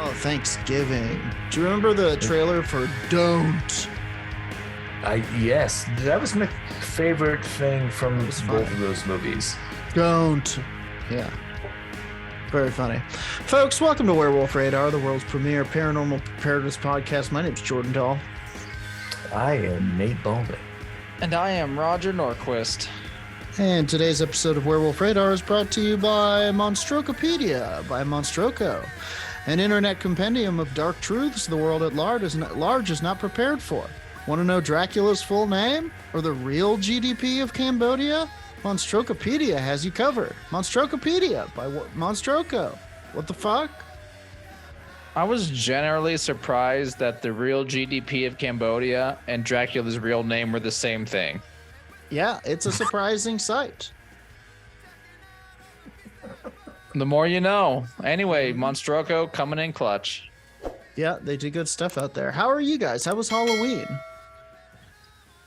Oh, Thanksgiving. Do you remember the trailer for Don't? Yes, that was my favorite thing from both of those movies. Don't. Yeah. Very funny. Folks, welcome to Werewolf Radar, the world's premier paranormal preparedness podcast. My name's Jordan Dahl. I am Nate Baldwin. And I am Roger Norquist. And today's episode of Werewolf Radar is brought to you by Monstrocopedia, by Monstroco, an internet compendium of dark truths the world at large is not prepared for. Want to know Dracula's full name or the real GDP of Cambodia? Monstrocopedia has you covered. Monstrocopedia by Monstroco. What the fuck? I was generally surprised that the real GDP of Cambodia and Dracula's real name were the same thing. Yeah, it's a surprising sight. The more you know. Anyway, Monstroco coming in clutch. Yeah, they do good stuff out there. How are you guys? How was Halloween?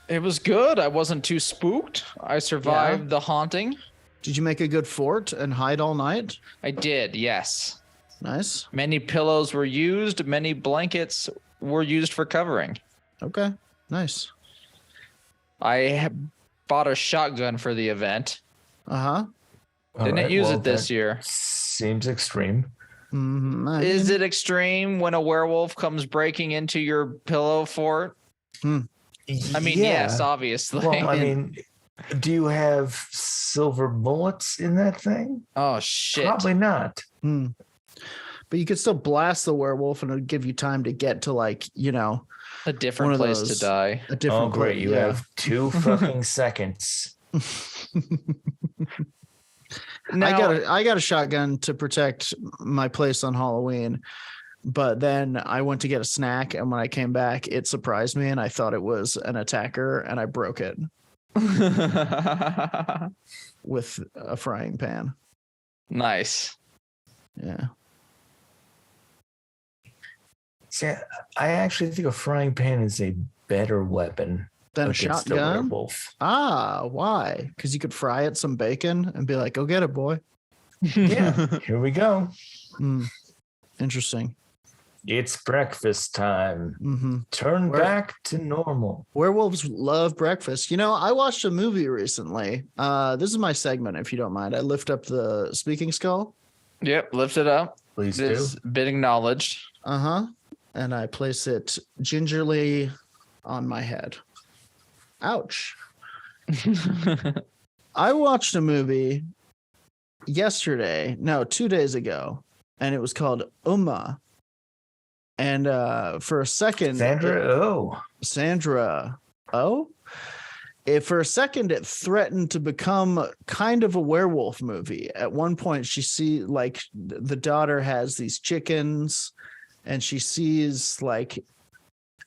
It was good. I wasn't too spooked. I survived the haunting. Did you make a good fort and hide all night? I did, yes. Nice. Many pillows were used. Many blankets were used for covering. Okay, nice. I bought a shotgun for the event. Uh-huh. Didn't use it this year. Seems extreme. Mm-hmm. Is it extreme when a werewolf comes breaking into your pillow fort? I mean, yes, obviously. Well, I mean, do you have silver bullets in that thing? Oh, shit. Probably not. But you could still blast the werewolf and it'll give you time to get to, like, you know, a different place to die. A different Oh, great. place. You have 2 fucking seconds. Now, I got a shotgun to protect my place on Halloween, but then I went to get a snack, and when I came back, it surprised me, and I thought it was an attacker, and I broke it with a frying pan. Nice. Yeah. See, I actually think a frying pan is a better weapon Then a against a shotgun? werewolf. Ah, why? Because you could fry it some bacon and be like, go get it, boy. Yeah, here we go. Interesting. It's breakfast time. Mm-hmm. Turn back to normal. Werewolves love breakfast. You know, I watched a movie recently. This is my segment, if you don't mind. I lift up the speaking skull. Yep, lift it up. Please It do. is been acknowledged. Uh-huh. And I place it gingerly on my head. Ouch. I watched a movie 2 days ago, and it was called Uma. And for a second, Sandra Oh? For a second, it threatened to become kind of a werewolf movie. At one point, she the daughter has these chickens, and she sees, like,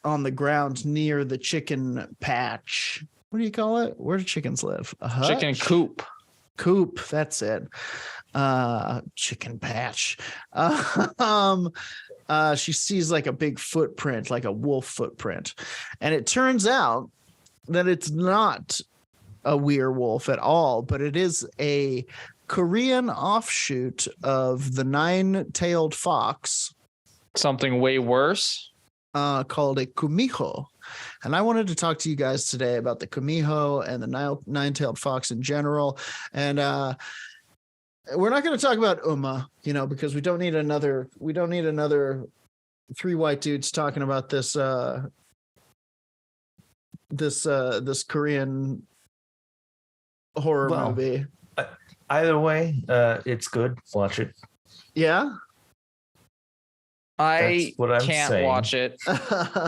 on the ground near the chicken patch. What do you call it? Where do chickens live? A hut? Chicken coop. Coop, that's it. Chicken patch. She sees, like, a big footprint, like a wolf footprint. And it turns out that it's not a werewolf at all, but it is a Korean offshoot of the nine-tailed fox. Something way worse. Called a Kumiho. And I wanted to talk to you guys today about the Kumiho and the nine-tailed fox in general. And we're not going to talk about Uma, because we don't need another 3 white dudes talking about this this Korean horror movie. Either way, it's good. Watch it. Yeah. I can't saying. watch it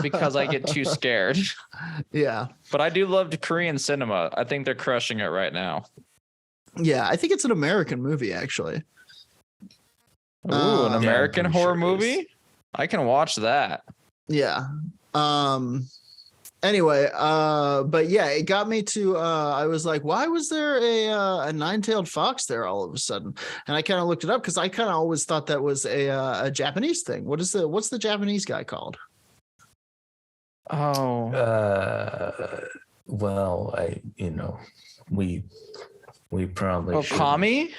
because I get too scared. Yeah. But I do love Korean cinema. I think they're crushing it right now. Yeah, I think it's an American movie, actually. Ooh, an American horror movie? I can watch that. Yeah. Anyway, but yeah, it got me to I was like, why was there a nine-tailed fox there all of a sudden? And I kind of looked it up because I kind of always thought that was a Japanese thing. What's the Japanese guy called? Oh. Well, we probably Okami?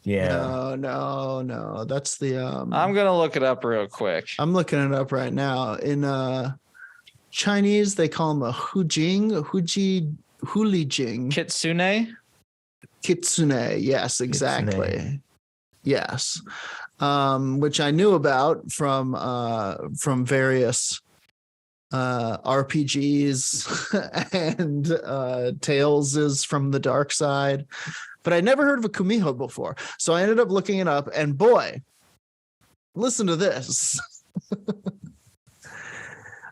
Yeah. No. That's the I'm gonna look it up real quick. I'm looking it up right now. In Chinese, they call them a hulijing. Kitsune. Yes, exactly. Kitsune. Yes. Which I knew about from various RPGs and Tales is from the Dark Side, but I never heard of a Kumiho before. So I ended up looking it up, and boy, listen to this.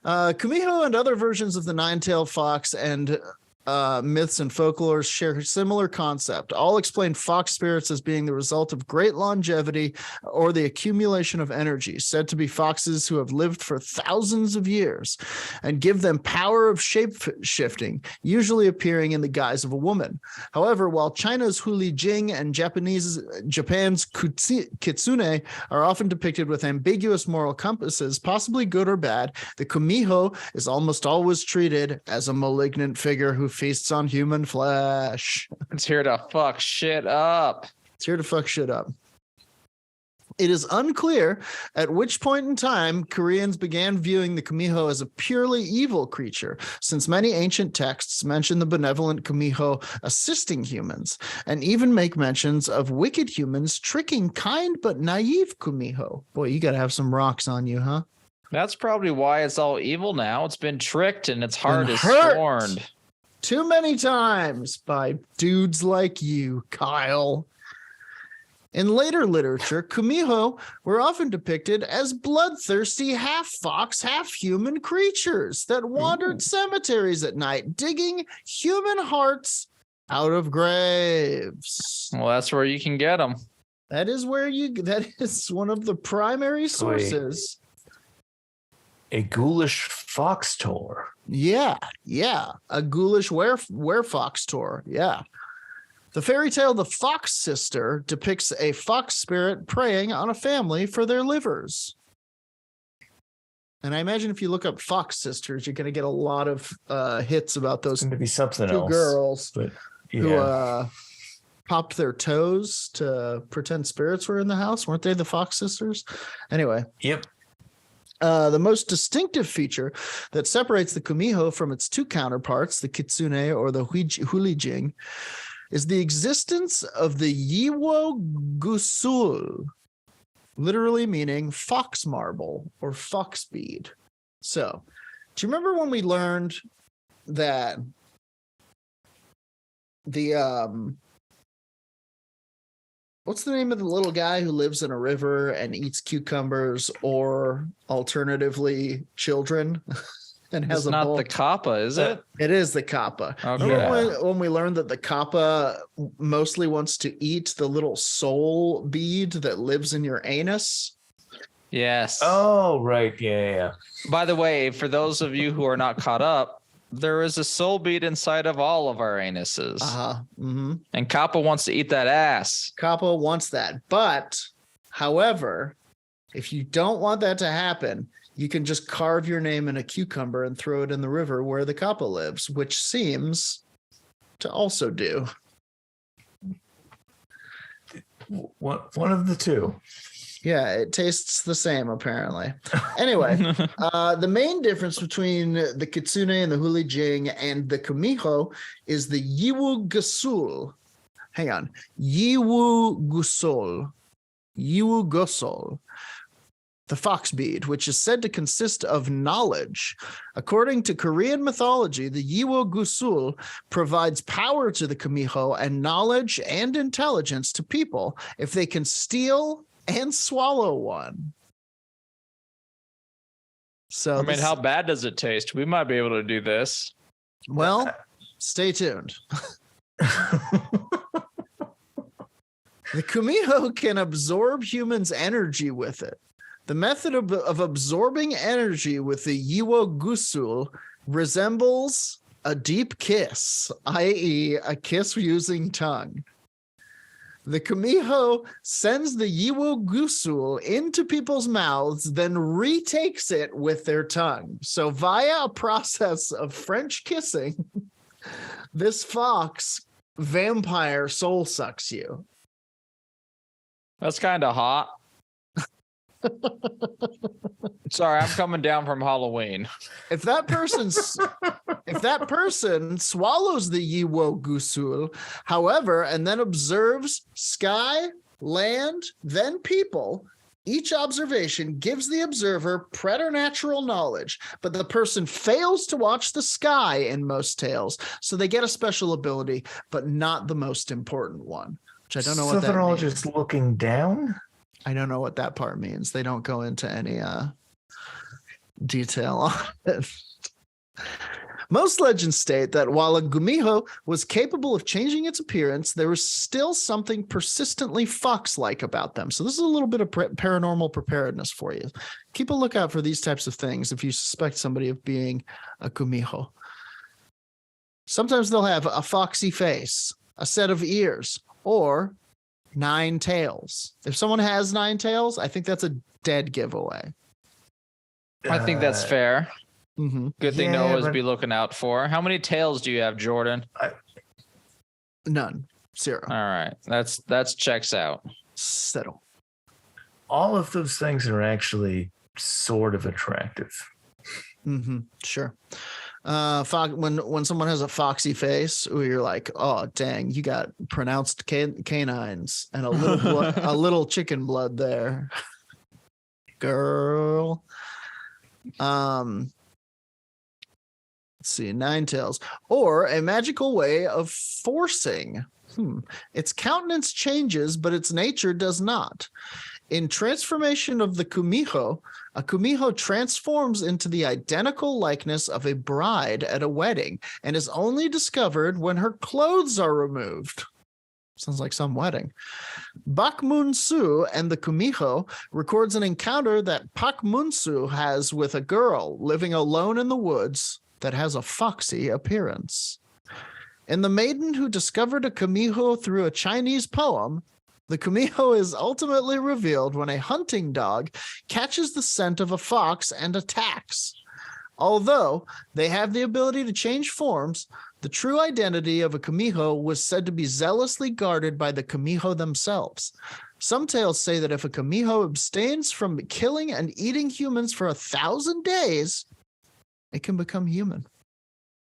Kumiho and other versions of the nine-tailed fox and myths and folklore share a similar concept. All explain fox spirits as being the result of great longevity or the accumulation of energy, said to be foxes who have lived for thousands of years, and give them power of shape-shifting, usually appearing in the guise of a woman. However, while China's Hulijing and Japan's Kitsune are often depicted with ambiguous moral compasses, possibly good or bad, the Kumiho is almost always treated as a malignant figure who feasts on human flesh. It's here to fuck shit up. It is unclear at which point in time Koreans began viewing the Kumiho as a purely evil creature, since many ancient texts mention the benevolent Kumiho assisting humans, and even make mentions of wicked humans tricking kind but naive Kumiho. Boy, you gotta have some rocks on you, huh? That's probably why it's all evil now. It's been tricked and its heart is scorned. Too many times by dudes like you, Kyle. In later literature, Kumiho were often depicted as bloodthirsty half-fox, half-human creatures that wandered cemeteries at night, digging human hearts out of graves. Well, that's where you can get them. That is one of the primary sources. A ghoulish fox tour. Yeah. A ghoulish were-fox tour. Yeah. The fairy tale The Fox Sister depicts a fox spirit preying on a family for their livers. And I imagine if you look up Fox Sisters, you're going to get a lot of hits about those going to be something two else, girls but, who popped their toes to pretend spirits were in the house. Weren't they the Fox Sisters? Anyway. Yep. The most distinctive feature that separates the Kumiho from its two counterparts, the Kitsune or the Hulijing, is the existence of the Yiwo Gusul, literally meaning fox marble or fox bead. So, do you remember when we learned that the what's the name of the little guy who lives in a river and eats cucumbers, or alternatively children? And has it's not bowl? The Kappa, is it? It is the Kappa. Okay. Remember when we learned that the Kappa mostly wants to eat the little soul bead that lives in your anus? Yes. Oh, right. Yeah. By the way, for those of you who are not caught up, there is a soul bead inside of all of our anuses. Mm-hmm. And Kappa wants to eat that ass. Kappa wants that. But, however, if you don't want that to happen, you can just carve your name in a cucumber and throw it in the river where the Kappa lives, which seems to also do. One of the two. Yeah, it tastes the same, apparently. Anyway, the main difference between the Kitsune and the Hulijing and the Kumiho is the Yiwu Gusul. Hang on. Yiwu Gusol. The fox bead, which is said to consist of knowledge. According to Korean mythology, the Yiwo Gusul provides power to the Kumiho and knowledge and intelligence to people if they can steal and swallow one. So, I mean, how bad does it taste? We might be able to do this. Well, stay tuned. The Kumiho can absorb humans' energy with it. The method of absorbing energy with the Yiwo Gusul resembles a deep kiss, i.e., a kiss using tongue. The Kumiho sends the Yiwo Gusul into people's mouths, then retakes it with their tongue. So via a process of French kissing, this fox vampire soul sucks you. That's kind of hot. Sorry, I'm coming down from Halloween. If that person swallows the Yiwo Gusul, however, and then observes sky, land, then people, each observation gives the observer preternatural knowledge, but the person fails to watch the sky in most tales, so they get a special ability, but not the most important one, which I don't know what that means. So they're all just looking down? I don't know what that part means. They don't go into any detail on it. Most legends state that while a Kumiho was capable of changing its appearance, there was still something persistently fox-like about them. So this is a little bit of paranormal preparedness for you. Keep a lookout for these types of things if you suspect somebody of being a Kumiho. Sometimes they'll have a foxy face, a set of ears, or 9 tails. If someone has 9 tails, I think that's a dead giveaway. I think that's fair. Mm-hmm. Good thing to always be looking out for. How many tails do you have, Jordan? None. 0. All right. That's checks out. Settle. All of those things are actually sort of attractive. Mm-hmm. Sure. When someone has a foxy face, you're like, oh dang, you got pronounced canines and a little blood, a little chicken blood there, girl. Let's see, 9 tails, or a magical way of forcing. Its countenance changes, but its nature does not. In transformation of the Kumiho, a Kumiho transforms into the identical likeness of a bride at a wedding and is only discovered when her clothes are removed. Sounds like some wedding. Bakmunsu and the Kumiho records an encounter that Pakmunsu has with a girl living alone in the woods that has a foxy appearance. In The Maiden Who Discovered a Kumiho Through a Chinese Poem, the Kumiho is ultimately revealed when a hunting dog catches the scent of a fox and attacks. Although they have the ability to change forms, the true identity of a Kumiho was said to be zealously guarded by the Kumiho themselves. Some tales say that if a Kumiho abstains from killing and eating humans for 1,000 days, it can become human.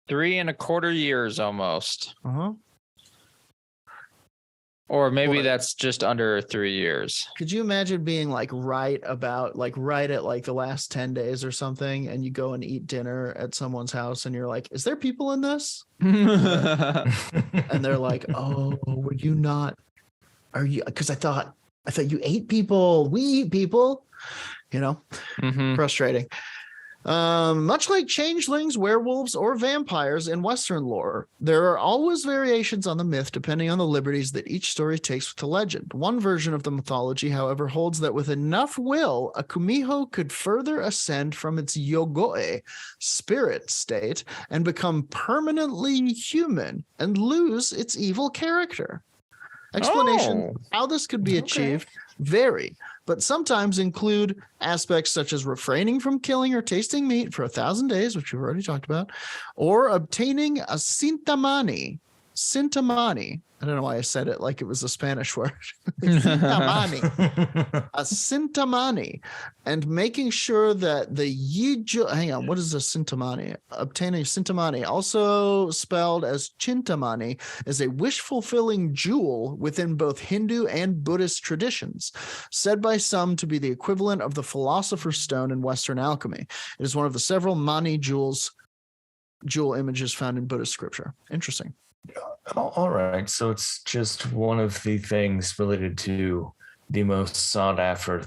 3.25 years almost. Uh-huh. Or maybe that's just under 3 years. Could you imagine being right at the last 10 days or something, and you go and eat dinner at someone's house and you're like, is there people in this? And they're like, oh, were you not? Are you? Because I thought you ate people. We eat people. Frustrating. Much like changelings, werewolves, or vampires in Western lore, there are always variations on the myth depending on the liberties that each story takes with the legend. One version of the mythology, however, holds that with enough will, a Kumiho could further ascend from its yogoe, spirit state, and become permanently human and lose its evil character. Explanation how this could be achieved vary, but sometimes include aspects such as refraining from killing or tasting meat for 1,000 days, which we've already talked about, or obtaining a sintamani. I don't know why I said it like it was a Spanish word. Sintamani. A sintamani. And making sure that the what is a sintamani? Obtaining sintamani, also spelled as chintamani, is a wish-fulfilling jewel within both Hindu and Buddhist traditions, said by some to be the equivalent of the Philosopher's Stone in Western alchemy. It is one of the several mani jewel images found in Buddhist scripture. Interesting. All right. So it's just one of the things related to the most sought after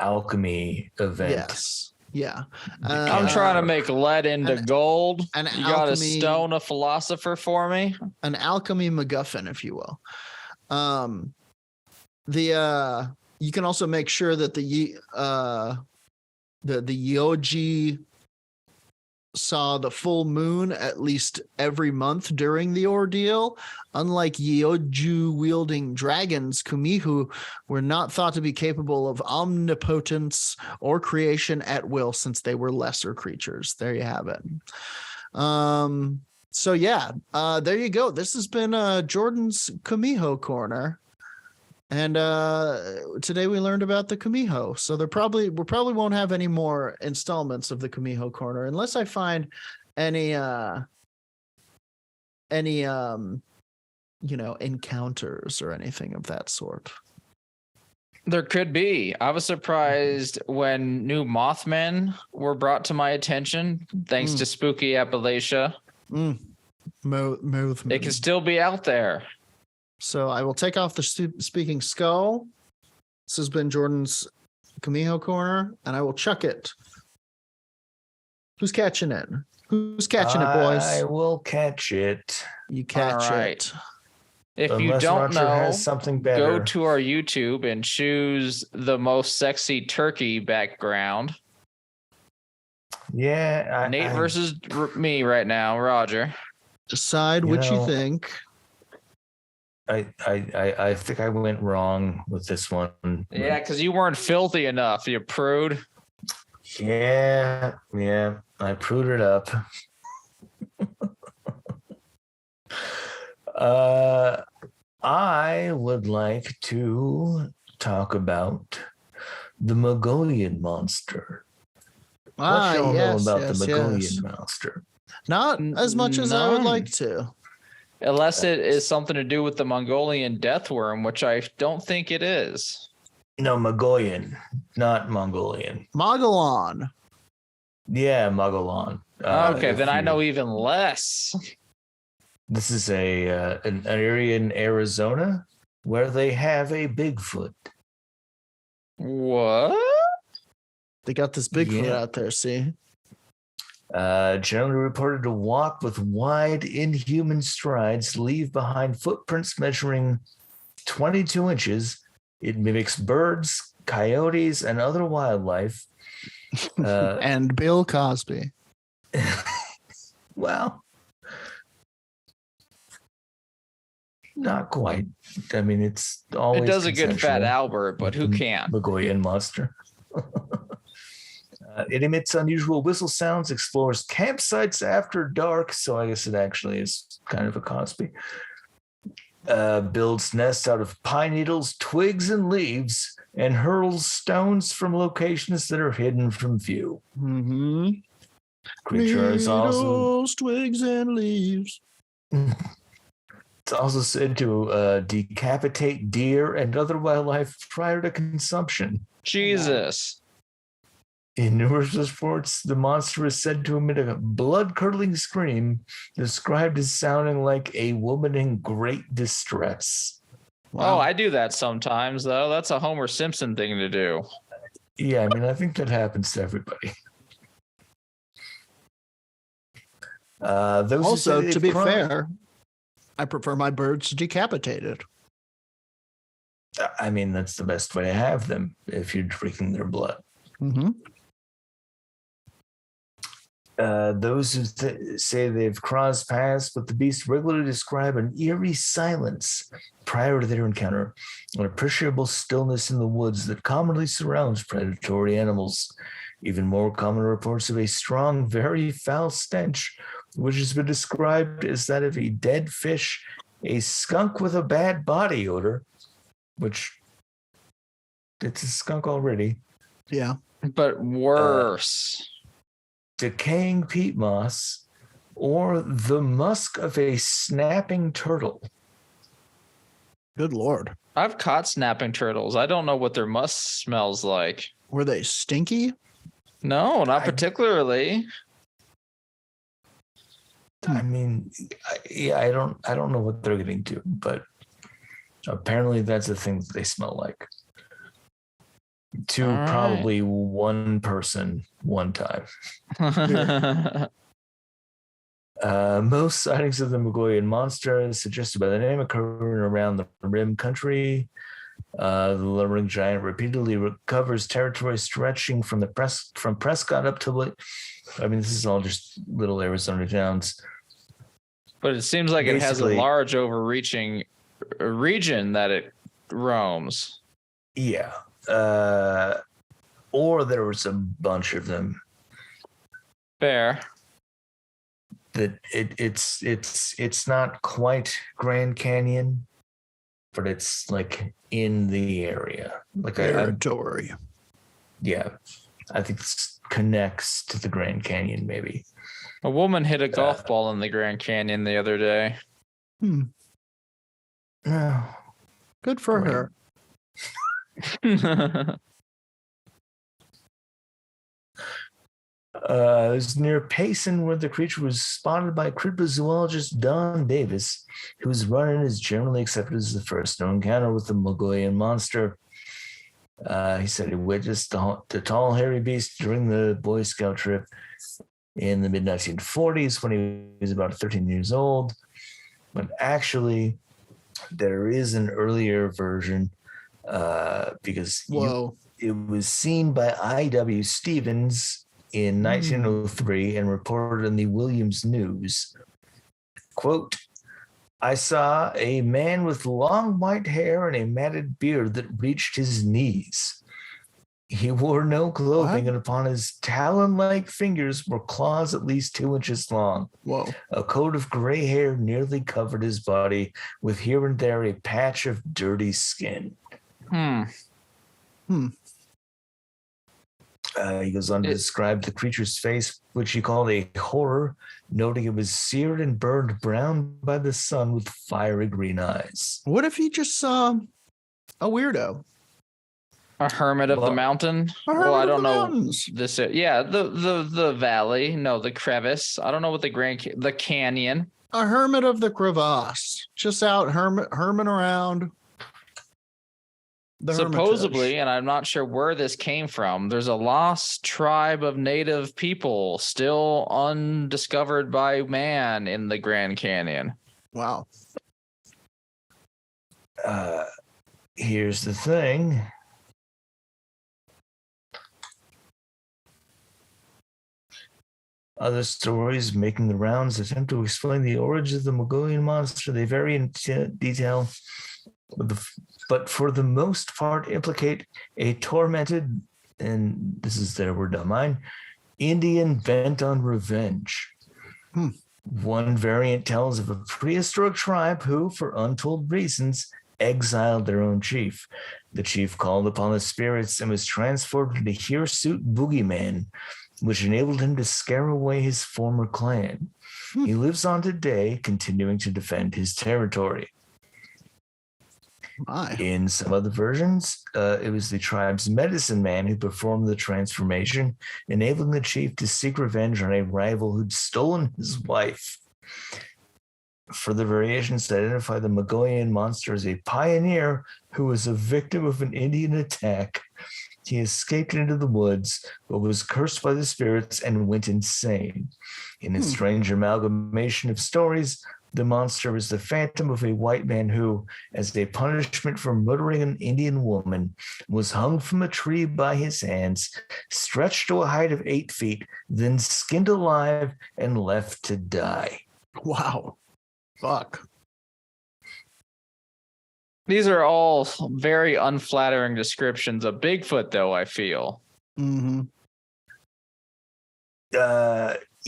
alchemy event. Yes. Yeah. I'm trying to make lead into gold. You got a stone a philosopher for me? An alchemy MacGuffin, if you will. You can also make sure that the Yoji saw the full moon at least every month during the ordeal. Unlike Yeoju wielding dragons, Kumiho were not thought to be capable of omnipotence or creation at will, since they were lesser creatures. There you have it. There you go. This has been Jordan's Kumiho Corner. And today we learned about the Kumiho. So we probably won't have any more installments of the Kumiho Corner unless I find any encounters or anything of that sort. There could be. I was surprised when new Mothmen were brought to my attention, thanks to Spooky Appalachia. It can still be out there. So I will take off the speaking skull. This has been Jordan's Kumiho Corner, and I will chuck it. Who's catching it? Who's catching it, boys? I will catch it. You catch it. If Unless you don't Roger know, has something better. go to our YouTube and choose the most sexy turkey background. Yeah. Nate versus me right now, Roger. Decide what you think. I think I went wrong with this one. Yeah, because you weren't filthy enough, you prude. Yeah, I pruded up. I would like to talk about the Mogollon Monster. What do you know about the Mogollon Monster? Not as much as I would like to. Unless it is something to do with the Mongolian death worm, which I don't think it is. No, Mogollon, not Mongolian. Mogollon. Yeah, Mogollon. Okay, then I know even less. This is an area in Arizona where they have a Bigfoot. What? They got this Bigfoot out there, see? Generally reported to walk with wide, inhuman strides, leave behind footprints measuring 22 inches. It mimics birds, coyotes, and other wildlife. And Bill Cosby. Well, not quite. I mean, it's always it does a good Fat consensual. Albert, but who can't? Mogollon Monster. It emits unusual whistle sounds, explores campsites after dark, so I guess it actually is kind of a Cosby. Builds nests out of pine needles, twigs, and leaves, and hurls stones from locations that are hidden from view. Mm-hmm. Creature is also twigs and leaves. It's also said to decapitate deer and other wildlife prior to consumption. Jesus. In numerous reports, the monster is said to emit a blood-curdling scream described as sounding like a woman in great distress. Wow. Oh, I do that sometimes, though. That's a Homer Simpson thing to do. Yeah, I mean, I think that happens to everybody. Also, to be fair, I prefer my birds decapitated. I mean, that's the best way to have them if you're drinking their blood. Mm-hmm. Those who say they've crossed paths with the beast regularly describe an eerie silence prior to their encounter, an appreciable stillness in the woods that commonly surrounds predatory animals. Even more common reports of a strong, very foul stench, which has been described as that of a dead fish, a skunk with a bad body odor, which it's a skunk already. Yeah. But worse. Decaying peat moss, or the musk of a snapping turtle. Good Lord. I've caught snapping turtles. I don't know what their musk smells like. Were they stinky? No, not particularly. I mean, I don't know what they're getting to, but apparently that's the thing that they smell like. To probably one person one time. Most sightings of the Mogollon Monster, as suggested by the name, occur around the Rim country. The lumbering giant repeatedly recovers territory stretching from Prescott up to I mean, this is all just little Arizona towns. But it seems like it has a large overreaching region that it roams. Yeah. Or there was a bunch of them. Fair. That it's not quite Grand Canyon, but it's like in the area. Like Territory. Yeah, I think it connects to the Grand Canyon, maybe. A woman hit a golf ball in the Grand Canyon the other day. No. Good for her. It was near Payson where the creature was spotted by cryptozoologist Don Davis, whose run-in is generally accepted as the first known encounter with the Mogollon Monster. He said he witnessed the tall, hairy beast during the Boy Scout trip in the mid-1940s when he was about 13 years old. But actually, there is an earlier version because it was seen by I.W. Stevens in 1903 and reported in the Williams News. Quote, I saw a man with long white hair and a matted beard that reached his knees. He wore no clothing, and upon his talon-like fingers were claws at least 2 inches long. Whoa. A coat of gray hair nearly covered his body, with here and there a patch of dirty skin. He goes on to describe the creature's face, which he called a horror, noting it was seared and burned brown by the sun with fiery green eyes. What if he just saw a weirdo? A hermit of the mountain? Well, I don't know. This, the valley. No, the crevice. I don't know what the canyon. A hermit of the crevasse. Just out hermit around. Supposedly, and I'm not sure where this came from, there's a lost tribe of native people still undiscovered by man in the Grand Canyon. Wow. Here's the thing. Other stories making the rounds attempt to explain the origins of the Mogollon Monster. They vary in detail, but for the most part implicate a tormented, and this is their word, not mine, Indian bent on revenge. One variant tells of a prehistoric tribe who, for untold reasons, exiled their own chief. The chief called upon the spirits and was transformed into hirsute boogeyman, which enabled him to scare away his former clan. He lives on today, continuing to defend his territory. In some other versions, it was the tribe's medicine man who performed the transformation, enabling the chief to seek revenge on a rival who'd stolen his wife. Further variations identify the Mogollon Monster as a pioneer who was a victim of an Indian attack. He escaped into the woods, but was cursed by the spirits and went insane. In a strange amalgamation of stories, the monster is the phantom of a white man who, as a punishment for murdering an Indian woman, was hung from a tree by his hands, stretched to a height of 8 feet, then skinned alive and left to die. Wow. Fuck. These are all very unflattering descriptions of Bigfoot, though, I feel.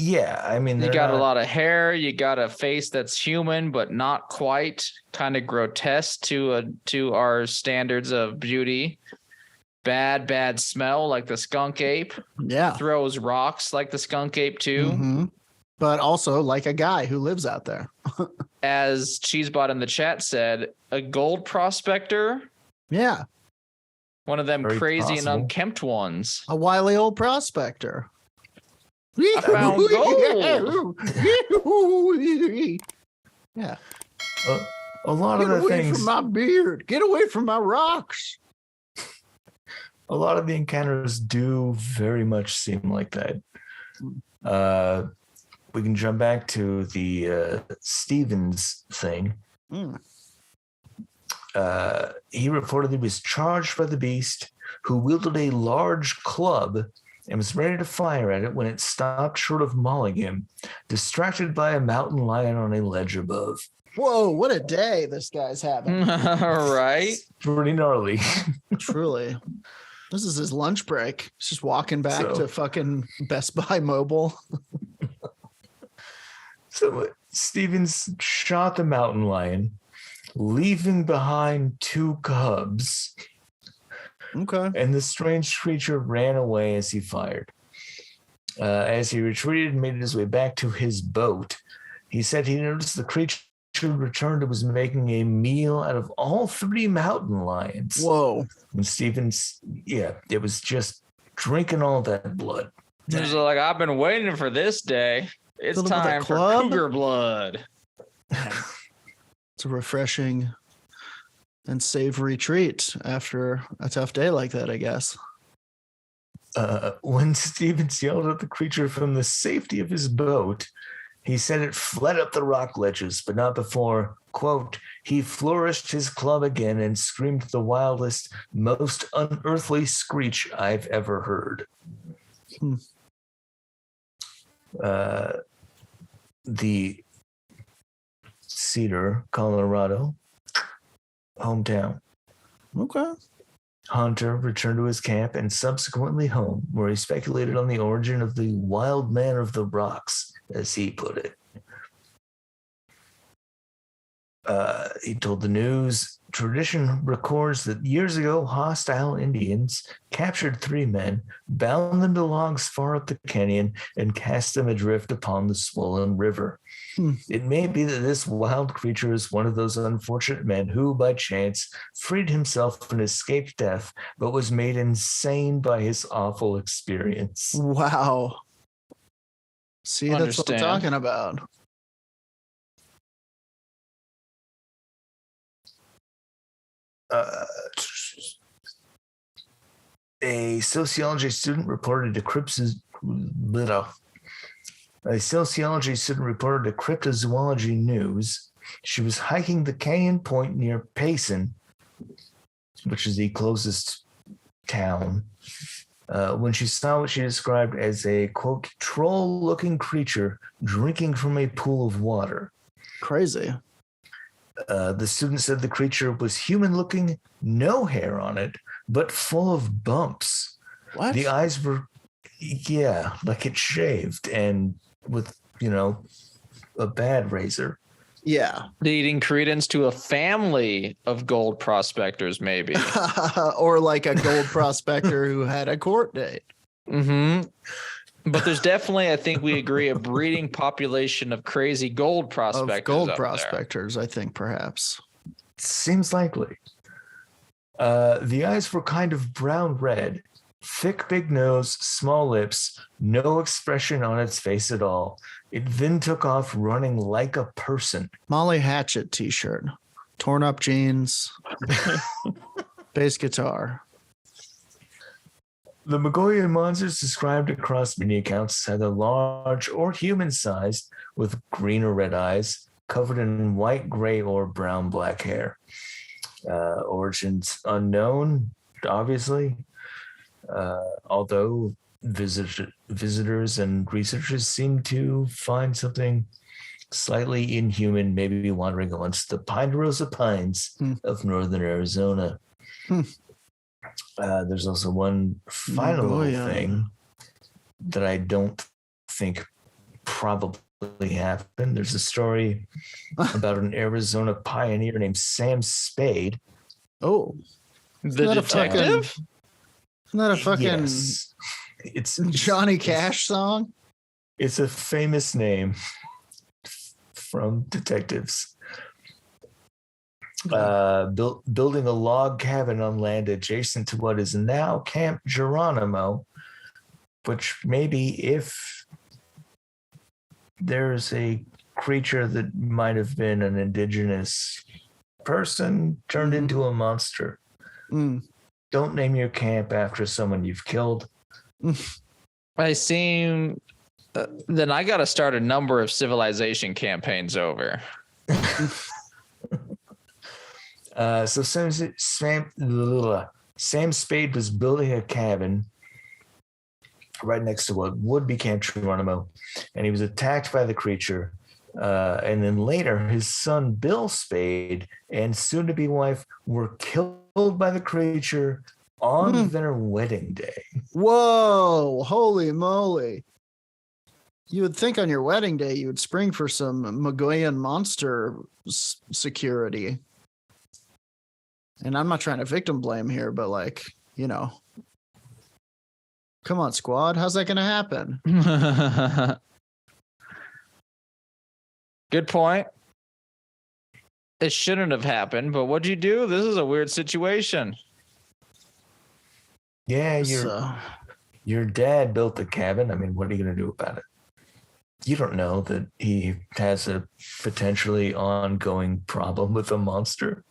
Yeah, I mean, you got a lot of hair. You got a face that's human, but not quite, kind of grotesque to our standards of beauty. Bad smell like the skunk ape. Yeah. Throws rocks like the skunk ape too. But also like a guy who lives out there. As Cheesebot in the chat said, a gold prospector. Yeah. One of them Very crazy possible. and unkempt ones. A wily old prospector. I found gold. Yeah. A lot Get of the away things. from my beard. Get away from my rocks. A lot of the encounters do very much seem like that. We can jump back to the Stevens thing. He reportedly was charged by the beast, who wielded a large club and was ready to fire at it when it stopped short of mauling him, distracted by a mountain lion on a ledge above. Whoa, what a day this guy's having. Right? Pretty gnarly. Truly. This is his lunch break. He's just walking back to fucking Best Buy Mobile. So Stevens shot the mountain lion, leaving behind 2 cubs. Okay. And the strange creature ran away as he fired. As he retreated and made his way back to his boat, he said he noticed the creature returned and was making a meal out of all 3 mountain lions. Whoa. And Stevens, it was just drinking all that blood. It was like, I've been waiting for this day. It's Little bit of time for club? cougar blood. It's a refreshing and savory treat after a tough day like that, I guess. When Stevens yelled at the creature from the safety of his boat, he said it fled up the rock ledges, but not before, quote, he flourished his club again and screamed the wildest, most unearthly screech I've ever heard. The Cedar, Colorado, hometown. Okay. Hunter returned to his camp and subsequently home, where he speculated on the origin of the wild man of the rocks, as he put it. He told the news, tradition records that years ago, hostile Indians captured 3 men, bound them to logs far up the canyon, and cast them adrift upon the swollen river. It may be that this wild creature is one of those unfortunate men who, by chance, freed himself and escaped death, but was made insane by his awful experience. Wow. See, that's what I'm talking about. A sociology student reported to Cryptozoology News she was hiking the canyon point near Payson, which is the closest town, when she saw what she described as a, quote, troll-looking creature drinking from a pool of water. Crazy. The student said the creature was human-looking, no hair on it, but full of bumps. What? The eyes were, like it's shaved and with, a bad razor. Yeah. Leading credence to a family of gold prospectors, maybe. Or like a gold prospector who had a court date. Mm-hmm. But there's definitely, I think we agree, a breeding population of crazy gold prospectors. Of gold prospectors, I think, perhaps. Seems likely. The eyes were kind of brown red, thick big nose, small lips, no expression on its face at all. It then took off running like a person. Molly Hatchet t-shirt, torn up jeans, bass guitar. The Mogollon Monsters described across many accounts as either large or human-sized with green or red eyes, covered in white, gray, or brown black hair. Origins unknown, obviously, although visitors and researchers seem to find something slightly inhuman, maybe wandering amongst the Ponderosa Pines of northern Arizona. There's also one final little thing that I don't think probably happened. There's a story about an Arizona pioneer named Sam Spade. Oh, the detective? Isn't that a fucking Yes. It's Johnny Cash song? It's a famous name from detectives. Building a log cabin on land adjacent to what is now Camp Geronimo, which maybe if there's a creature that might have been an indigenous person turned into a monster. Don't name your camp after someone you've killed. I seem... then I got to start a number of civilization campaigns over. So Sam Spade was building a cabin right next to what would be Camp Geronimo, and he was attacked by the creature. And then later, his son Bill Spade and soon-to-be wife were killed by the creature on their wedding day. Whoa! Holy moly! You would think on your wedding day you would spring for some Mogollon Monster security. And I'm not trying to victim blame here, but like, come on, squad. How's that going to happen? Good point. It shouldn't have happened, but what'd you do? This is a weird situation. Yeah, your dad built the cabin. I mean, what are you going to do about it? You don't know that he has a potentially ongoing problem with a monster.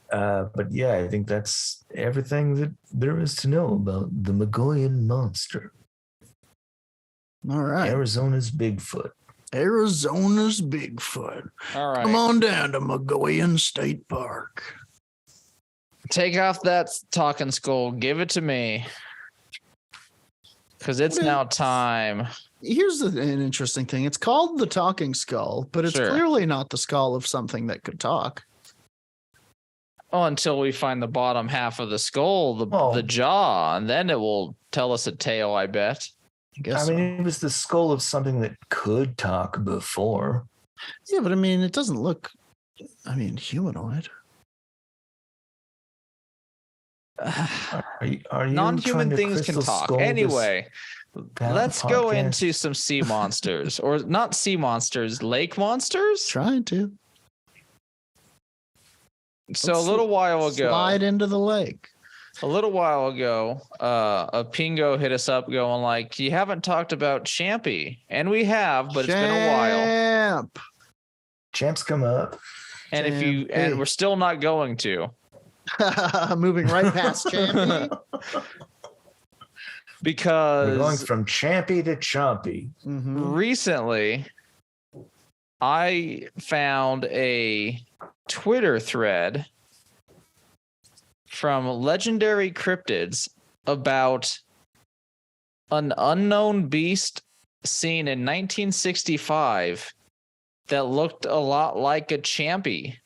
But yeah, I think that's everything that there is to know about the Mogollon Monster. All right. Arizona's Bigfoot. All right. Come on down to Mogollon State Park. Take off that talking skull. Give it to me. Because it's now time. Here's an interesting thing. It's called the talking skull, but it's clearly not the skull of something that could talk. Oh, until we find the bottom half of the skull, the jaw, and then it will tell us a tale, I bet. I mean, it was the skull of something that could talk before. Yeah, but I mean, it doesn't look, humanoid. Are you non-human things can talk. Anyway, let's go podcast? into some sea monsters. Or not sea monsters, lake monsters? Trying to. So a little while ago, slide into the lake. A Pingo hit us up going like, you haven't talked about Champy. And we have, but it's been a while. Champ's come up. And and we're still not going to. Moving right past Champy. Because we're going from Champy to Chompy. Mm-hmm. Recently, I found a Twitter thread from Legendary Cryptids about an unknown beast seen in 1965 that looked a lot like a Champy.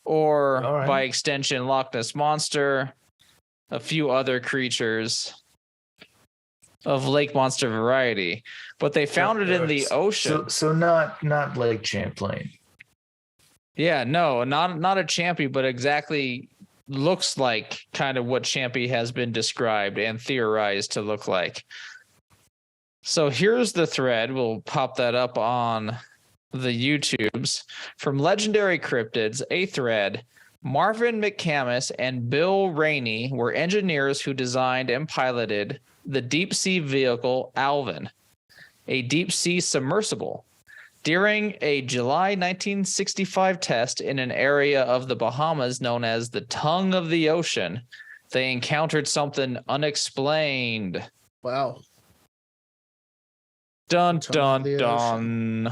Or by extension, Loch Ness Monster, a few other creatures of lake monster variety. But they found it in the ocean. So not Lake Champlain. Yeah, no, not a Champy, but exactly looks like kind of what Champy has been described and theorized to look like. So here's the thread. We'll pop that up on the YouTubes from Legendary Cryptids, a thread. Marvin McCamus and Bill Rainey were engineers who designed and piloted the deep sea vehicle Alvin, a deep sea submersible. During a July 1965 test in an area of the Bahamas known as the Tongue of the Ocean, they encountered something unexplained. Wow. Dun, dun, dun.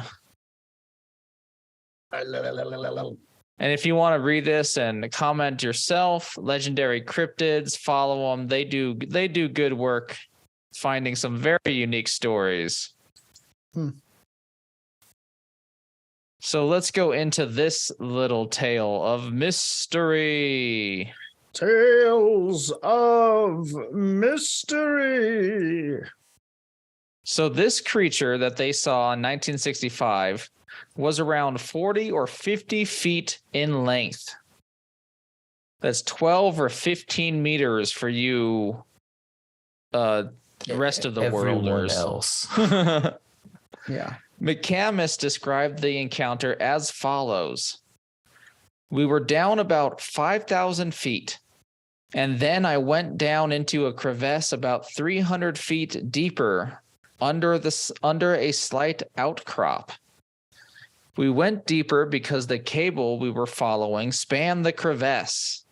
And if you want to read this and comment yourself, Legendary Cryptids, follow them. They do good work finding some very unique stories. So let's go into this little tale of mystery. Tales of mystery. So this creature that they saw in 1965 was around 40 or 50 feet in length. That's 12 or 15 meters for you rest of the worlders. Else. Yeah. McCamus described the encounter as follows. We were down about 5,000 feet, and then I went down into a crevasse about 300 feet deeper under a slight outcrop. We went deeper because the cable we were following spanned the crevasse.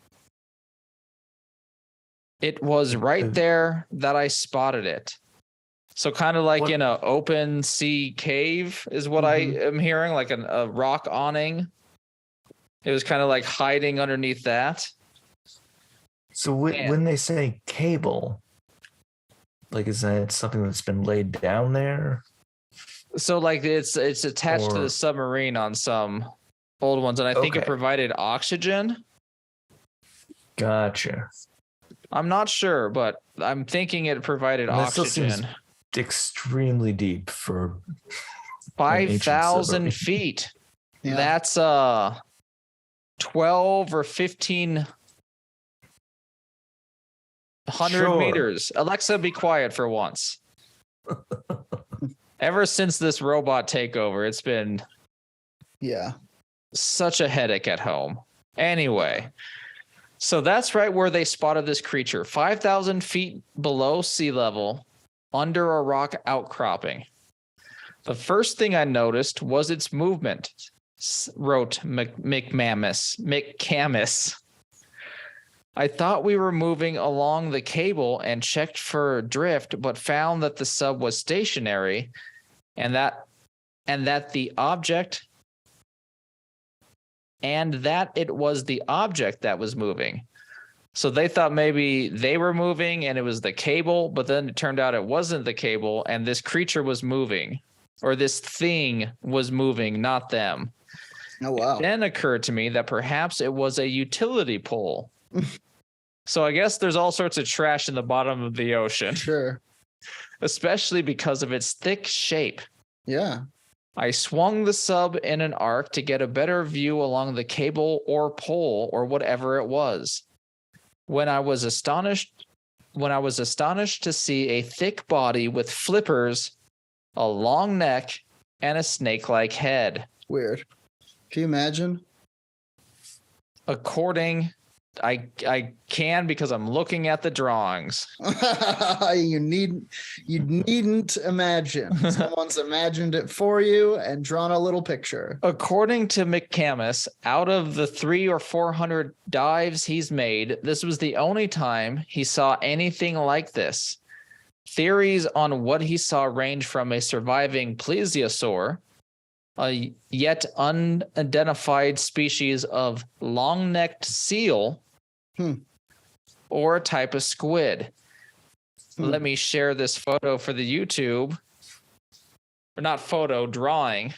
It was right there that I spotted it. So kind of like in an open sea cave is what I am hearing, like a rock awning. It was kind of like hiding underneath that. So when they say cable, like is that something that's been laid down there? So like it's attached to the submarine on some old ones, and I think it provided oxygen. Gotcha. I'm not sure, but I'm thinking it provided And that still seems oxygen. extremely deep for 5,000 feet. Yeah. That's 12 or 1,500 meters. Alexa, be quiet for once. Ever since this robot takeover, it's been such a headache at home. Anyway, so that's right where they spotted this creature, 5,000 feet below sea level, under a rock outcropping. The first thing I noticed was its movement, wrote McCamus. I thought we were moving along the cable and checked for drift, but found that the sub was stationary and that it was the object that was moving. So they thought maybe they were moving and it was the cable, but then it turned out it wasn't the cable and this creature was moving, or this thing was moving, not them. Oh, wow. It then occurred to me that perhaps it was a utility pole. So I guess there's all sorts of trash in the bottom of the ocean. Sure. Especially because of its thick shape. Yeah. I swung the sub in an arc to get a better view along the cable or pole or whatever it was. When I was astonished to see a thick body with flippers, a long neck, and a snake-like head. Weird. Can you imagine? I can because I'm looking at the drawings. You needn't imagine. Someone's imagined it for you and drawn a little picture. According to McCamus, out of the 300 or 400 dives he's made, this was the only time he saw anything like this. Theories on what he saw range from a surviving plesiosaur, a yet unidentified species of long-necked seal, or a type of squid. Let me share this photo for the YouTube. Or not photo, drawing.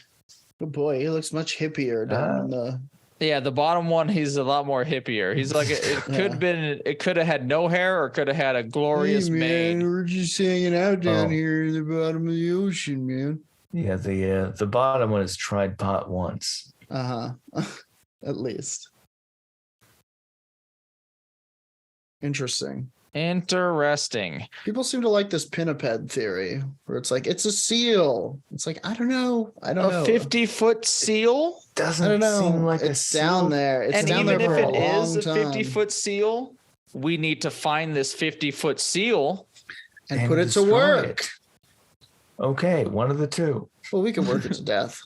Oh boy, he looks much hippier down in the... Yeah, the bottom one, he's a lot more hippier. He's like, it could have had no hair or could have had a glorious mane. We're just hanging out down here in the bottom of the ocean, man. Yeah, the bottom one has tried pot once. At least. Interesting. People seem to like this pinniped theory, where it's like it's a seal. It's like I don't know. A 50-foot seal doesn't seem like it's down there. It's and down even there if for it a is long a time. 50-foot seal, we need to find this 50-foot seal and put it to work. It. Okay, one of the two. Well, we can work it to death.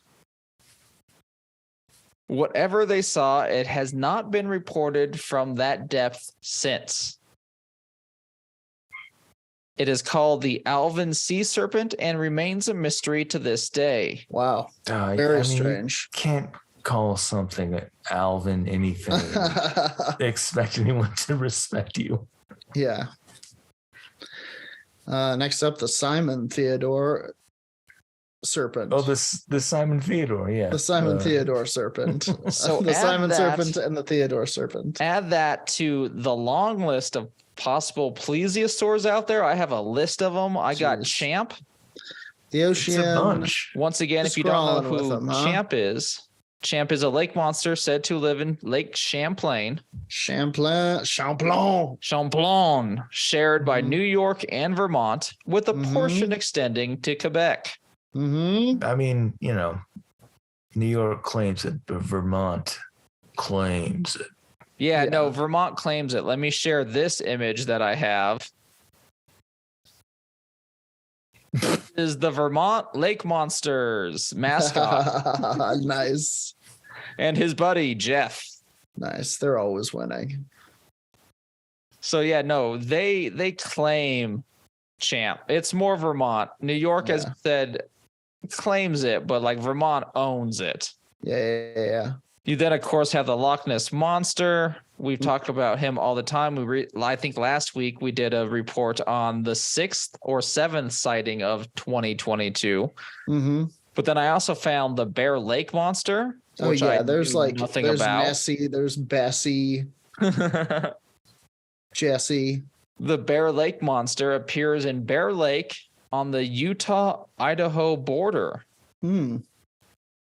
Whatever they saw, it has not been reported from that depth since. It is called the Alvin sea serpent and remains a mystery to this day. Wow. Very strange. You can't call something Alvin anything and expect anyone to respect you. Yeah. Next up, the Simon Theodore serpent. Oh, the Simon Theodore, yeah. The Simon Theodore serpent. So the Simon serpent and the Theodore serpent. Add that to the long list of possible plesiosaurs out there. I have a list of them. I got Champ. The ocean. It's a bunch. Once again, if you don't know who Champ is a lake monster said to live in Lake Champlain, Champlain, shared by New York and Vermont, with a portion extending to Quebec. I mean, New York claims it, but Vermont claims it. Yeah, no, Vermont claims it. Let me share this image that I have. This is the Vermont Lake Monsters mascot. Nice. And his buddy, Jeff. Nice. They're always winning. So, yeah, no, they claim Champ. It's more Vermont. New York, as said, claims it, but like Vermont owns it. Yeah. You then, of course, have the Loch Ness Monster. We've talked about him all the time. I think last week we did a report on the 6th or 7th sighting of 2022. But then I also found the Bear Lake Monster. Which there's nothing there's about. Nessie, there's Bessie, Jesse. The Bear Lake monster appears in Bear Lake on the Utah-Idaho border. Hmm.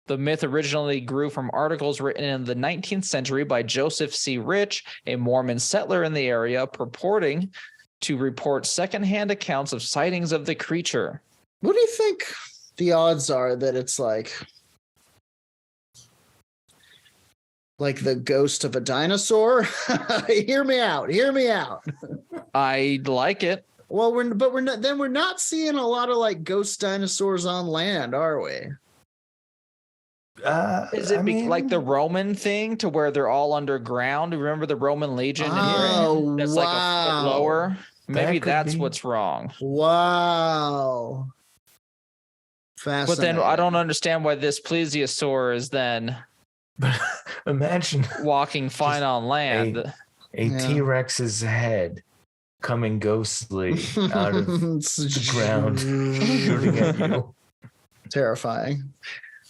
The myth originally grew from articles written in the 19th century by Joseph C. Rich, a Mormon settler in the area, purporting to report secondhand accounts of sightings of the creature. What do you think the odds are that it's like the ghost of a dinosaur? Hear me out. I like it. Well, we're not seeing a lot of like ghost dinosaurs on land, are we? Is it like the Roman thing to where they're all underground? Remember the Roman legion? Oh, that's like a foot lower. Maybe that's what's wrong. Wow. Fascinating. But then I don't understand why this plesiosaur is then imagine walking fine on land. A T-Rex's head coming ghostly out of the ground, shooting at you. Terrifying.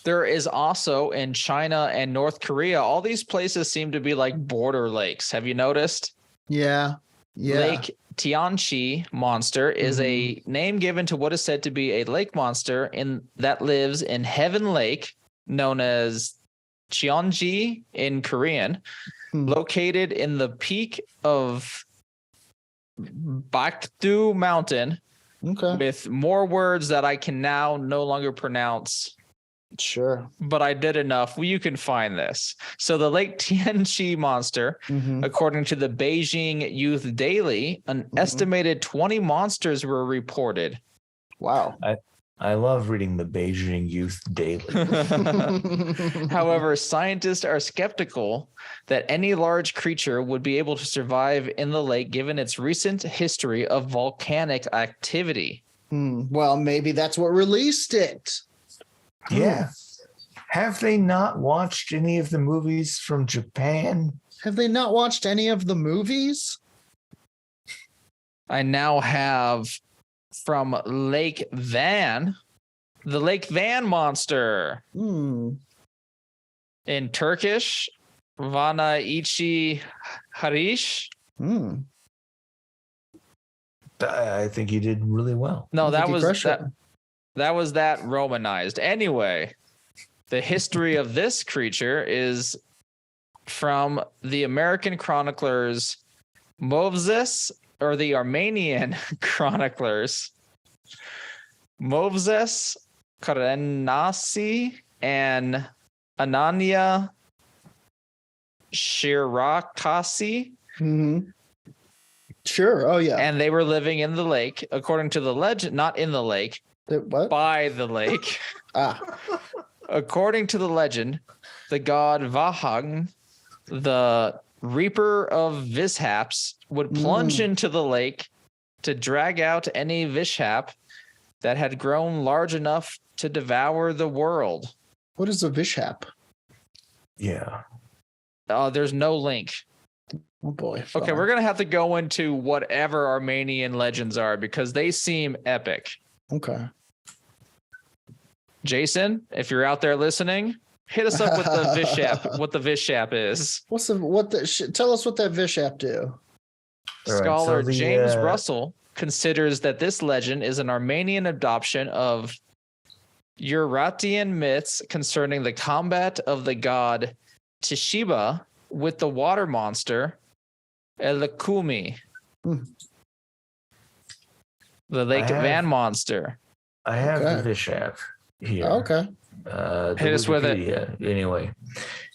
There is also in China and North Korea, all these places seem to be like border lakes. Have you noticed? Yeah. Lake Tianchi monster is a name given to what is said to be a lake monster that lives in Heaven Lake, known as Cheonji in Korean, located in the peak of Bakdu Mountain, with more words that I can now no longer pronounce. Sure. But I did enough. Well, you can find this. So the Lake Tianchi monster, according to the Beijing Youth Daily, an estimated 20 monsters were reported. Wow. I love reading the Beijing Youth Daily. However, scientists are skeptical that any large creature would be able to survive in the lake given its recent history of volcanic activity. Well, maybe that's what released it. Yeah. Have they not watched any of the movies from Japan? Have they not watched any of the movies? I now have from Lake Van, the Lake Van monster. In Turkish, Vana Ichi Harish. I think you did really well. No, that was that Romanized. Anyway, the history of this creature is from the American chroniclers Movses, or the Armenian chroniclers Movses Karenasi and Anania Shirakasi. Sure. Oh, yeah. And they were living in the lake, according to the legend, not in the lake, by the lake. According to the legend, the god Vahang, the reaper of Vishaps, would plunge into the lake to drag out any Vishap that had grown large enough to devour the world. What is a Vishap? Yeah. There's no link. Oh boy. Okay, we're gonna have to go into whatever Armenian legends are because they seem epic. Okay. Jason, if you're out there listening, hit us up with the Vishap. What the Vishap is? Tell us what that Vishap do. Scholar James Russell considers that this legend is an Armenian adoption of Urartian myths concerning the combat of the god Tishiba with the water monster Elekumi, the Lake Van monster. I have the Vishap here. Okay. Hit us with it. Anyway,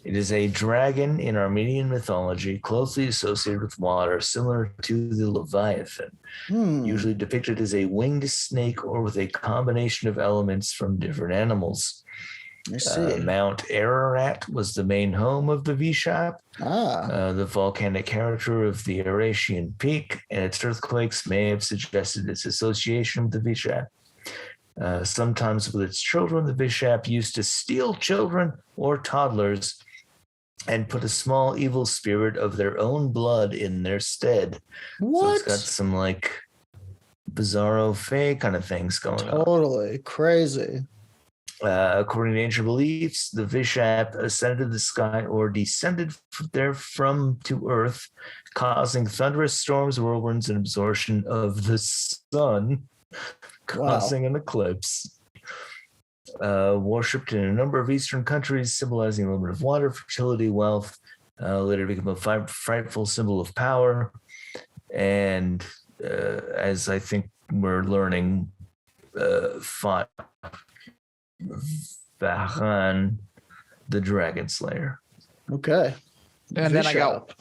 it is a dragon in Armenian mythology closely associated with water, similar to the Leviathan, usually depicted as a winged snake or with a combination of elements from different animals. I see. Mount Ararat was the main home of the Vishap, the volcanic character of the Aratian Peak, and its earthquakes may have suggested its association with the Vishap. Sometimes with its children, the Vishap used to steal children or toddlers and put a small evil spirit of their own blood in their stead. What? So it's got some like bizarro fae kind of things going on. Totally crazy. According to ancient beliefs, the Vishap ascended to the sky or descended therefrom to earth, causing thunderous storms, whirlwinds, and absorption of the sun, causing an eclipse. Worshipped in a number of Eastern countries, symbolizing a limit of water, fertility, wealth. Later became a frightful symbol of power. And as I think we're learning, fought Vahan, the Dragon Slayer. Okay. And then I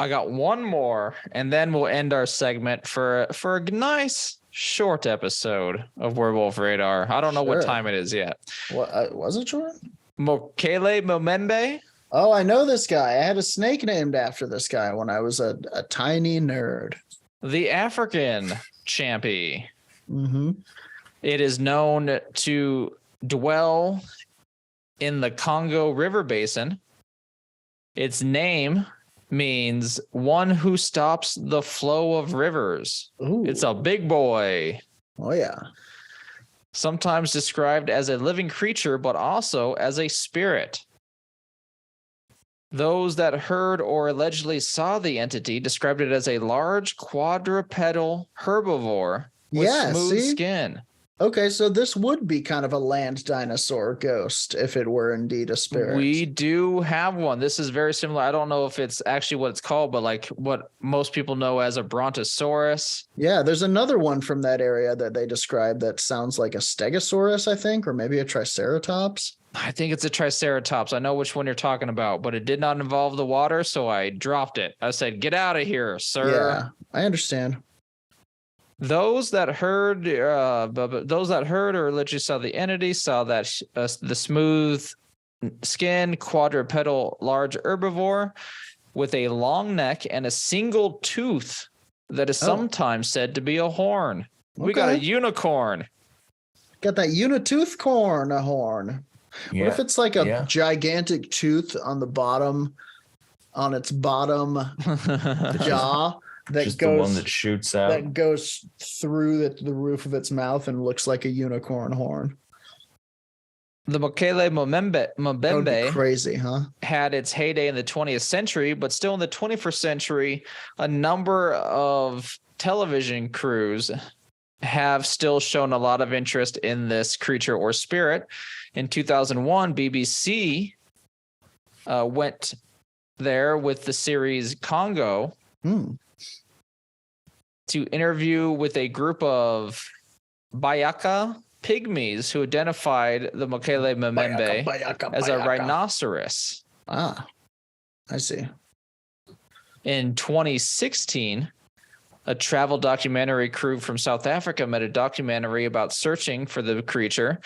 got one more, and then we'll end our segment for a nice short episode of Werewolf Radar. I don't know what time it is yet. What was it short? Mokele Momembe. Oh, I know this guy. I had a snake named after this guy when I was a tiny nerd. The African champy. Mm-hmm. It is known to dwell in the Congo River Basin. Its name means one who stops the flow of rivers. Ooh. It's a big boy. Oh, yeah. Sometimes described as a living creature, but also as a spirit. Those that heard or allegedly saw the entity described it as a large quadrupedal herbivore with smooth skin. Okay, so this would be kind of a land dinosaur ghost if it were indeed a spirit. We do have one. This is very similar. I don't know if it's actually what it's called, but like what most people know as a brontosaurus. Yeah, there's another one from that area that they describe that sounds like a stegosaurus, I think, or maybe a triceratops. I think it's a triceratops. I know which one you're talking about, but it did not involve the water, so I dropped it. I said, "Get out of here, sir." Yeah, I understand. Those that heard or literally saw the entity saw that the smooth skin, quadrupedal, large herbivore with a long neck and a single tooth that is sometimes said to be a horn. We got a unicorn. Got that unitooth corn, a horn. Yeah. What if it's like a gigantic tooth on the bottom, on its bottom jaw? That just goes, the one that shoots out. That goes through the roof of its mouth and looks like a unicorn horn. The Mokele Momembe crazy, huh? Had its heyday in the 20th century, but still in the 21st century, a number of television crews have still shown a lot of interest in this creature or spirit. In 2001, BBC went there with the series Congo. To interview with a group of Bayaka pygmies who identified the Mokele Momembe as a rhinoceros. Ah, I see. In 2016, a travel documentary crew from South Africa made a documentary about searching for the creature,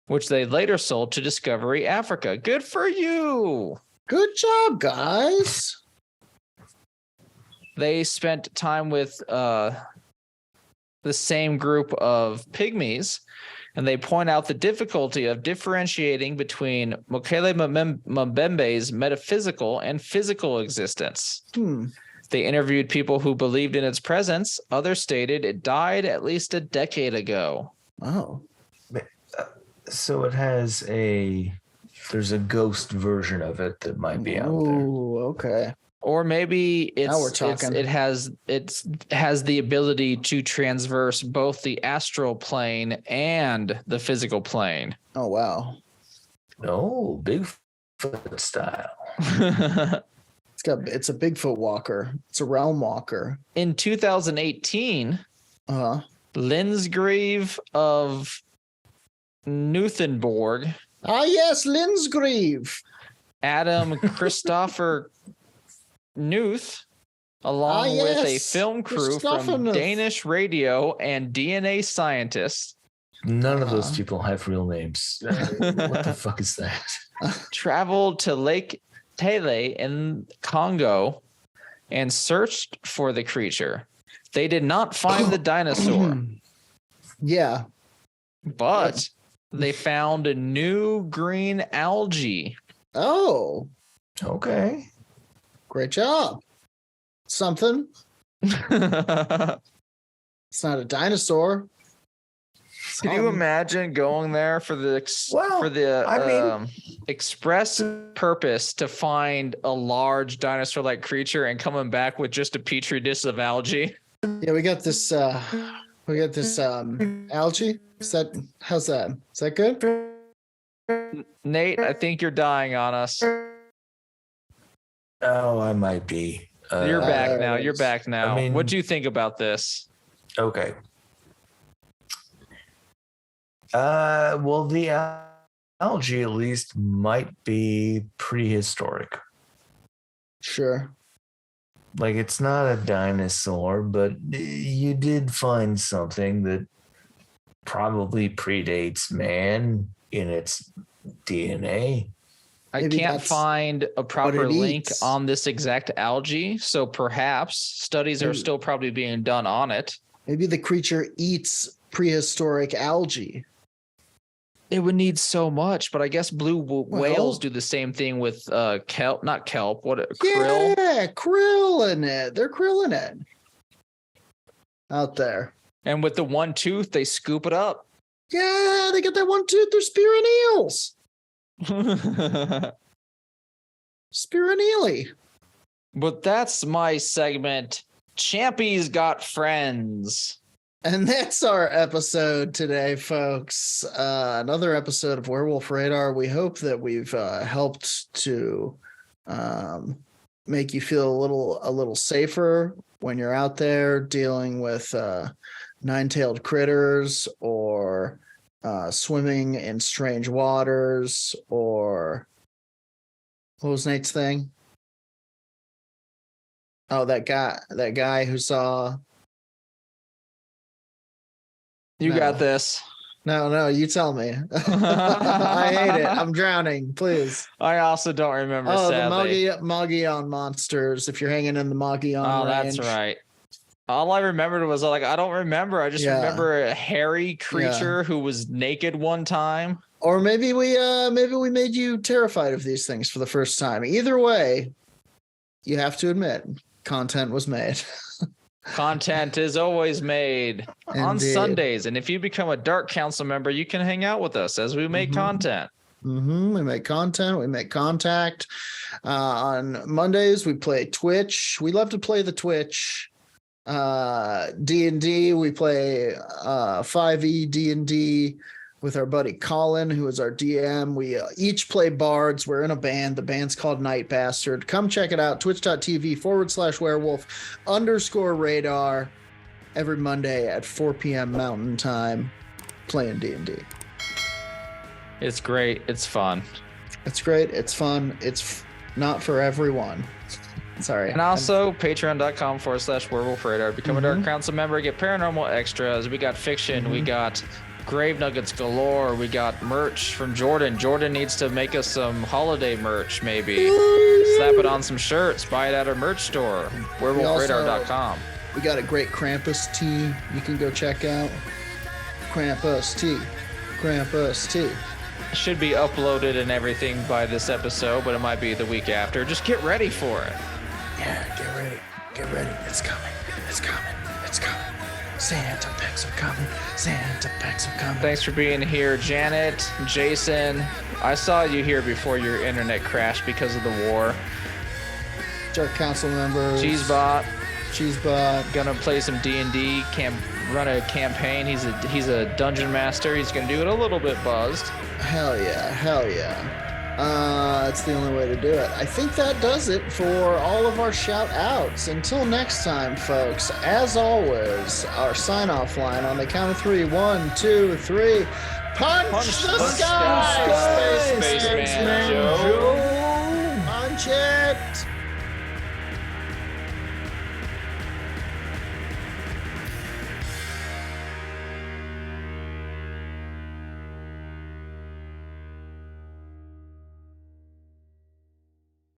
which they later sold to Discovery Africa. Good for you. Good job, guys. They spent time with the same group of pygmies, and they point out the difficulty of differentiating between Mokele Momembe's metaphysical and physical existence. They interviewed people who believed in its presence. Others stated it died at least a decade ago. Oh. So there's a ghost version of it that might be out there. Oh, okay. Or maybe now we're talking. It has the ability to transverse both the astral plane and the physical plane. Oh wow! Oh, Bigfoot style. It's a Bigfoot walker. It's a realm walker. In 2018, Linsgrave of Newthenborg. Ah yes, Linsgrave. Adam Christopher Newth, along with a film crew from Danish radio and DNA scientists. None of those people have real names. What the fuck is that? Traveled to Lake Tele in Congo and searched for the creature. They did not find the dinosaur. Yeah. But they found a new green algae. Oh. Okay. Great job. Something. It's not a dinosaur. Can you imagine going there for the express purpose to find a large dinosaur-like creature and coming back with just a petri dish of algae? Yeah, we got this algae. How's that? Is that good? Nate, I think you're dying on us. Oh, I might be. You're back now. You're back now. I mean, what do you think about this? Okay. Well, the algae at least might be prehistoric. Sure. Like, it's not a dinosaur, but you did find something that probably predates man in its DNA. I Maybe can't that's find a proper what it link eats. on this exact algae, so perhaps studies are still probably being done on it. Maybe the creature eats prehistoric algae. It would need so much, but I guess blue whales do the same thing with kelp, not kelp. Krill? Yeah, krill in it. They're krilling it out there. And with the one tooth, they scoop it up. Yeah, they got that one tooth. They're spearing eels. Spearing eely. But that's my segment. Champy's got friends. And that's our episode today, folks. Another episode of Werewolf Radar. We hope that we've helped to make you feel a little safer when you're out there dealing with nine-tailed critters or swimming in strange waters, or what was Nate's thing? Oh, that guy who saw. You got this. No, you tell me. I hate it. I'm drowning. Please. I also don't remember. Sadly. The Mogollon monsters. If you're hanging in the Mogollon range. That's right. All I remembered was I don't remember. I just remember a hairy creature who was naked one time. Or maybe we made you terrified of these things for the first time. Either way, you have to admit, content was made. Content is always made on Sundays. And if you become a Dark Council member, you can hang out with us as we make content. We make content. We make contact. On Mondays, we play Twitch. We love to play the Twitch. D&D, we play 5e D&D with our buddy Colin, who is our DM. We each play bards. We're in a band. The band's called Night Bastard. Come check it out. Twitch.tv/werewolf_radar every Monday at 4 p.m. Mountain Time, playing D&D. It's great. It's fun. It's great. It's fun. It's not for everyone. Sorry. And also patreon.com/werewolfradar. Become a Dark Council member. Get paranormal extras. We got fiction. We got grave nuggets galore. We got merch from Jordan. Jordan needs to make us some holiday merch, maybe. Slap it on some shirts. Buy it at our merch store. werewolfradar.com. We got a great Krampus tee you can go check out. Krampus tee. Should be uploaded and everything by this episode, but it might be the week after. Just get ready for it. Yeah, get ready. It's coming. Santa packs are coming. Thanks for being here, Janet, Jason. I saw you here before your internet crashed because of the war. Dark Council members. Cheesebot. Gonna play some D&D. Run a campaign. He's a dungeon master. He's gonna do it a little bit buzzed. Hell yeah. It's the only way to do it. I think that does it for all of our shout outs. Until next time, folks, as always, our sign off line on the count of 3. 1, 2, 3. Punch the sky! Spaceman Joe. Punch it!